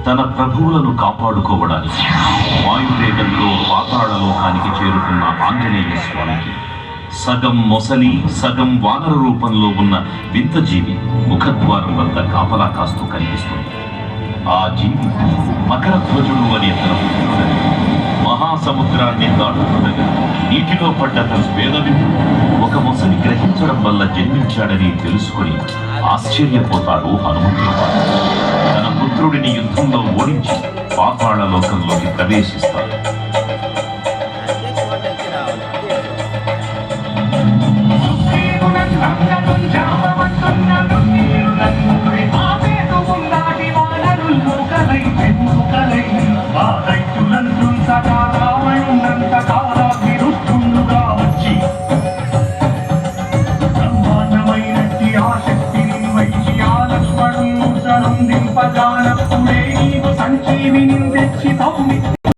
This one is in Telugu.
తన ప్రభువులను కాపాడుకోవడానికి వాయువేగంలో పాతాళలోకానికి చేరుకున్న ఆంజనేయ స్వామికి సగం మొసలి సగం వానర రూపంలో ఉన్న వింత జీవి ముఖద్వారం వద్ద కాపలా కాస్తూ కనిపిస్తుంది. ఆ జీవి మకర ధ్వజుడు అనే తన పుత్రుడని మహాసముద్రాన్ని దాటుతుండగా నీటిలో పడ్డ తన పేదవిందు ఒక మొసలి గ్రహించడం వల్ల జన్మించాడని తెలుసుకొని ఆశ్చర్యపోతాడు హనుమంతుడు. తన పుత్రుడిని యుద్ధంలో ఓడించి పాతాళ లోకంలోకి ప్రవేశిస్తాడు. బ్రహ్మాండమైనట్టి ఆ శక్తిని వైచి ఆ లక్ష్మణుడు సరుందింపజానప్పుడే